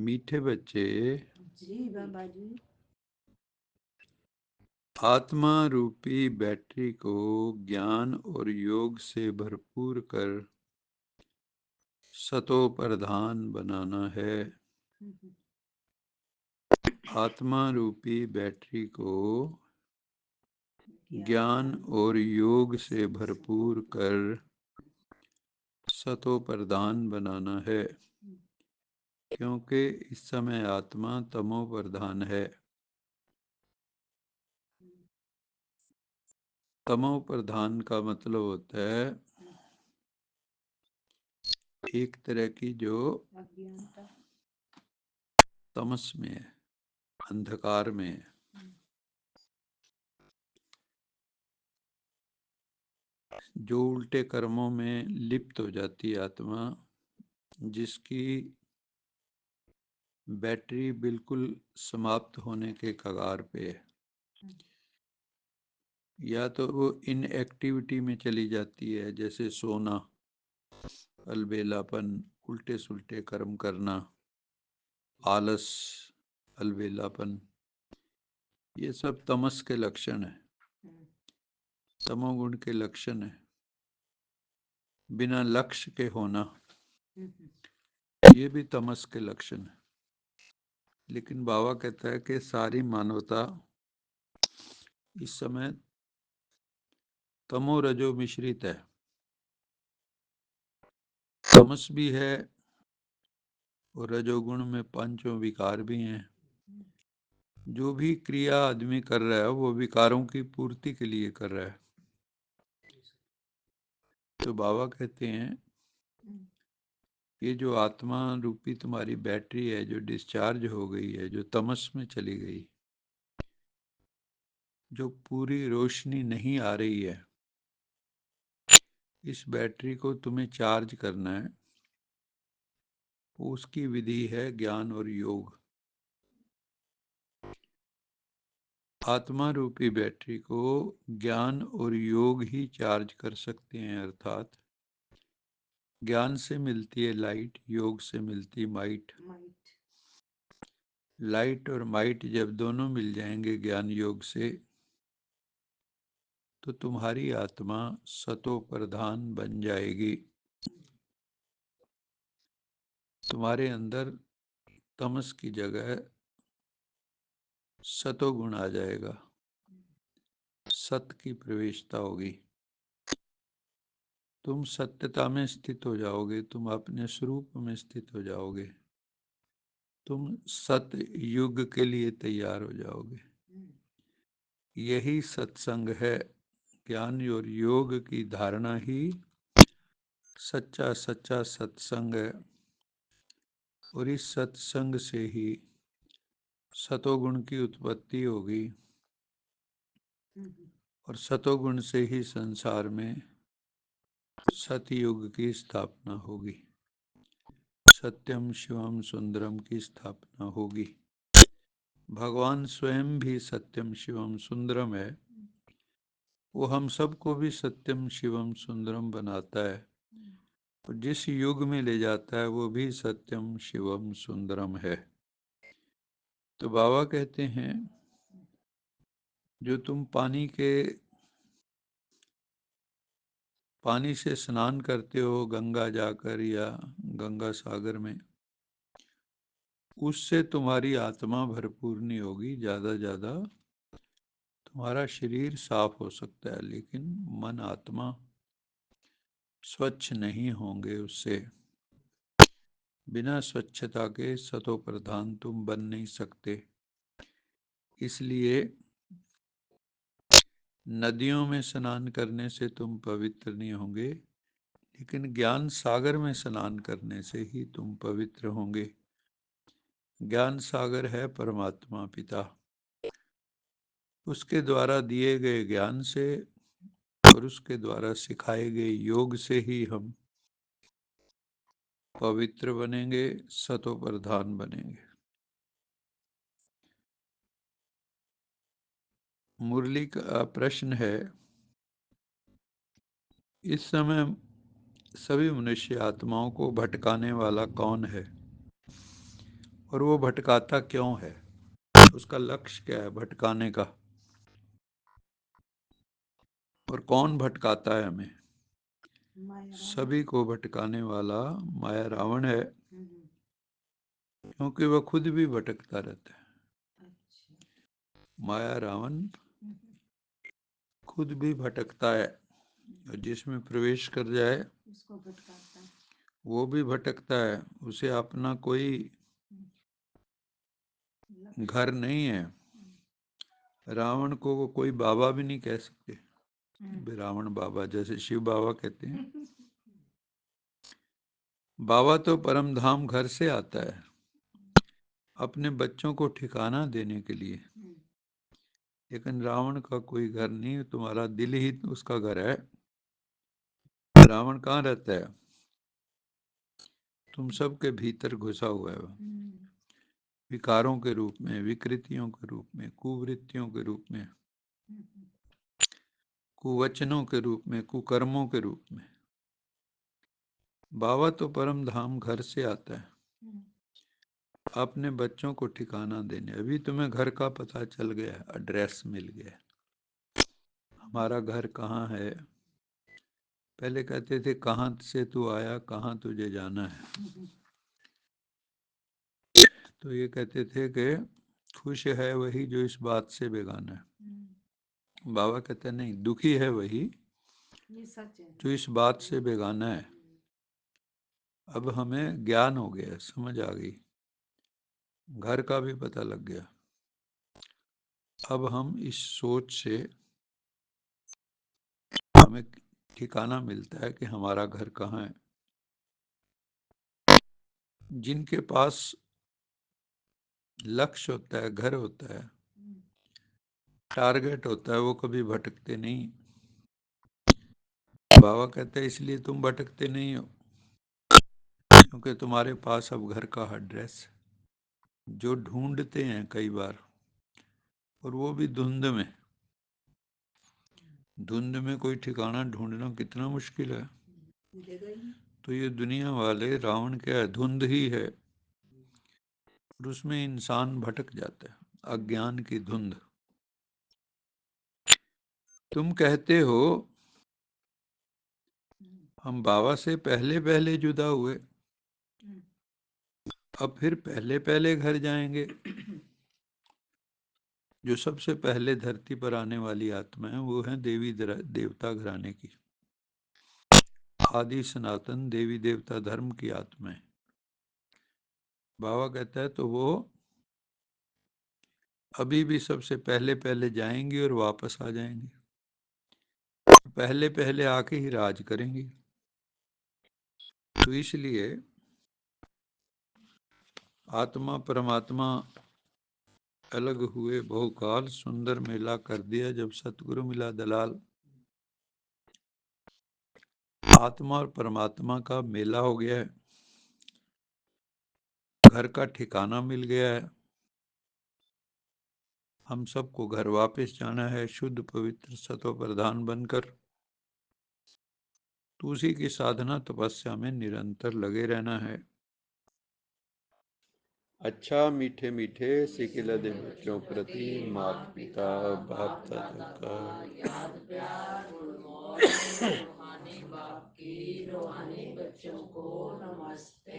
मीठे बच्चे, जी बाबा जी। आत्मा रूपी बैटरी को ज्ञान और योग से भरपूर कर सतो प्रधान बनाना है। आत्मा रूपी बैटरी को ज्ञान और योग से भरपूर कर सतो प्रधान बनाना है, क्योंकि इस समय आत्मा तमो प्रधान है। तमो प्रधान का मतलब होता है एक तरह की जो तमस में है, अंधकार में है, जो उल्टे कर्मों में लिप्त हो जाती है आत्मा, जिसकी बैटरी बिल्कुल समाप्त होने के कगार पे है। या तो वो इनएक्टिविटी में चली जाती है, जैसे सोना, अलबेलापन, उल्टे सुल्टे कर्म करना, आलस, अलबेलापन, ये सब तमस के लक्षण है, तमोगुण के लक्षण है। बिना लक्ष्य के होना, ये भी तमस के लक्षण है। लेकिन बाबा कहता है कि सारी मानवता इस समय तमो रजो मिश्रित है। तमस भी है और रजोगुण में पांचों विकार भी हैं। जो भी क्रिया आदमी कर रहा है वो विकारों की पूर्ति के लिए कर रहा है। तो बाबा कहते हैं ये जो आत्मा रूपी तुम्हारी बैटरी है, जो डिस्चार्ज हो गई है, जो तमस में चली गई, जो पूरी रोशनी नहीं आ रही है, इस बैटरी को तुम्हें चार्ज करना है। उसकी विधि है ज्ञान और योग। आत्मा रूपी बैटरी को ज्ञान और योग ही चार्ज कर सकते हैं। अर्थात ज्ञान से मिलती है लाइट, योग से मिलती माइट। लाइट और माइट जब दोनों मिल जाएंगे ज्ञान योग से, तो तुम्हारी आत्मा सतो प्रधान बन जाएगी। तुम्हारे अंदर तमस की जगह सतोगुण आ जाएगा, सत की प्रवेशता होगी। तुम सत्यता में स्थित हो जाओगे, तुम अपने स्वरूप में स्थित हो जाओगे, तुम सत्य युग के लिए तैयार हो जाओगे। यही सत्संग है। ज्ञान और योग की धारणा ही सच्चा सच्चा सत्संग है। और इस सत्संग से ही सतोगुण की उत्पत्ति होगी, और सतोगुण से ही संसार में सतयुग की स्थापना होगी, सत्यम शिवम सुंदरम की स्थापना होगी। भगवान स्वयं भी सत्यम शिवम सुंदरम है। वो हम सबको भी सत्यम शिवम सुंदरम बनाता है, और जिस युग में ले जाता है वो भी सत्यम शिवम सुंदरम है। तो बाबा कहते हैं जो तुम पानी से स्नान करते हो गंगा जाकर या गंगा सागर में, उससे तुम्हारी आत्मा भरपूर नहीं होगी। ज़्यादा ज़्यादा तुम्हारा शरीर साफ हो सकता है, लेकिन मन आत्मा स्वच्छ नहीं होंगे उससे। बिना स्वच्छता के सतो प्रधान तुम बन नहीं सकते। इसलिए नदियों में स्नान करने से तुम पवित्र नहीं होंगे, लेकिन ज्ञान सागर में स्नान करने से ही तुम पवित्र होंगे। ज्ञान सागर है परमात्मा पिता। उसके द्वारा दिए गए ज्ञान से और उसके द्वारा सिखाए गए योग से ही हम पवित्र बनेंगे, सतो प्रधान बनेंगे। मुरली का प्रश्न है, इस समय सभी मनुष्य आत्माओं को भटकाने वाला कौन है और वो भटकाता क्यों है, उसका लक्ष्य क्या है भटकाने का, और कौन भटकाता है हमें। सभी को भटकाने वाला माया रावण है, क्योंकि वह खुद भी भटकता रहता है। माया रावण खुद भी भटकता है, और जिसमें प्रवेश कर जाए उसको भटकाता है, वो भी भटकता है। उसे अपना कोई घर नहीं है। रावण को वो कोई बाबा भी नहीं कह सकते, रावण बाबा, जैसे शिव बाबा कहते हैं। बाबा तो परम धाम घर से आता है अपने बच्चों को ठिकाना देने के लिए, लेकिन रावण का कोई घर नहीं, तुम्हारा दिल ही उसका घर है। रावण कहाँ रहता है, तुम सबके भीतर घुसा हुआ है। विकारों के रूप में, विकृतियों के रूप में, कुवृत्तियों के रूप में, कुवचनों के रूप में, कुकर्मों के रूप में। बाबा तो परम धाम घर से आता है अपने बच्चों को ठिकाना देने। अभी तुम्हें घर का पता चल गया, एड्रेस मिल गया, हमारा घर कहाँ है। पहले कहते थे कहाँ से तू आया, कहाँ तुझे जाना है। तो ये कहते थे कि खुश है वही जो इस बात से बेगाना है। बाबा कहते नहीं, दुखी है वही ये सच है जो इस बात से बेगाना है। अब हमें ज्ञान हो गया, समझ आ गई, घर का भी पता लग गया। अब हम इस सोच से हमें ठिकाना मिलता है कि हमारा घर कहाँ है। जिनके पास लक्ष्य होता है, घर होता है, टारगेट होता है, वो कभी भटकते नहीं। बाबा कहते हैं इसलिए तुम भटकते नहीं हो, क्योंकि तुम्हारे पास अब घर का एड्रेस है। जो ढूंढते हैं कई बार, और वो भी धुंध में, धुंध में कोई ठिकाना ढूंढना कितना मुश्किल है। तो ये दुनिया वाले रावण क्या है, धुंध ही है, और उसमें इंसान भटक जाता है, अज्ञान की धुंध। तुम कहते हो हम बाबा से पहले पहले जुदा हुए, अब फिर पहले पहले घर जाएंगे। जो सबसे पहले धरती पर आने वाली आत्मा है वो है देवी देवता घराने की, आदि सनातन देवी देवता धर्म की आत्मा है। बाबा कहता है तो वो अभी भी सबसे पहले पहले जाएंगी और वापस आ जाएंगी, पहले पहले आके ही राज करेंगी। तो इसलिए आत्मा परमात्मा अलग हुए बहुकाल, सुंदर मेला कर दिया जब सतगुरु मिला दलाल। आत्मा और परमात्मा का मेला हो गया है, घर का ठिकाना मिल गया है। हम सबको घर वापस जाना है, शुद्ध पवित्र सतो प्रधान बनकर। तो उसी की साधना तपस्या में निरंतर लगे रहना है। अच्छा मीठे मीठे सिकिलद बच्चों प्रति माता पिता बाप दादा का याद प्यार, गुड मॉर्निंग रूहानी बाप की, रूहानी बच्चों को नमस्ते।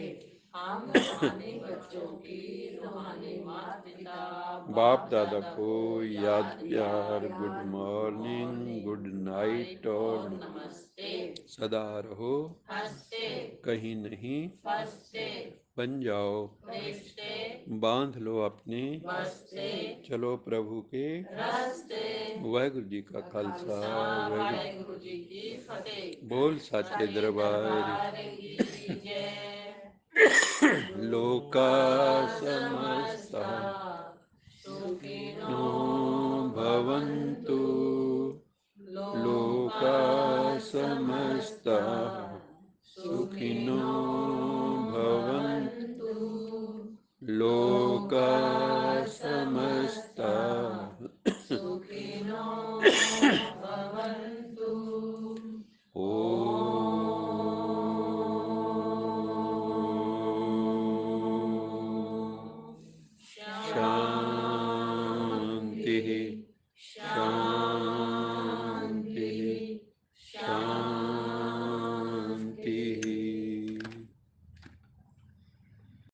हम रूहानी बच्चों की, रूहानी माता पिता बाप दादा को याद प्यार, गुड मॉर्निंग, गुड नाइट और नमस्ते। सदा रहो हंसते, कहीं नहीं फंसते, बन जाओ रिश्ते, बांध लो अपने बस्ते, चलो प्रभु के रास्ते। वाहिगुरु जी का खालसा, वाहिगुरु जी की फतेह। बोल साचे दरबार की जय। लोका समस्ता सुखिनो भवन्तु, लोका समस्ता सुखिनो भवन्तु, लोका समस्ता सुखिनो भवन्तु।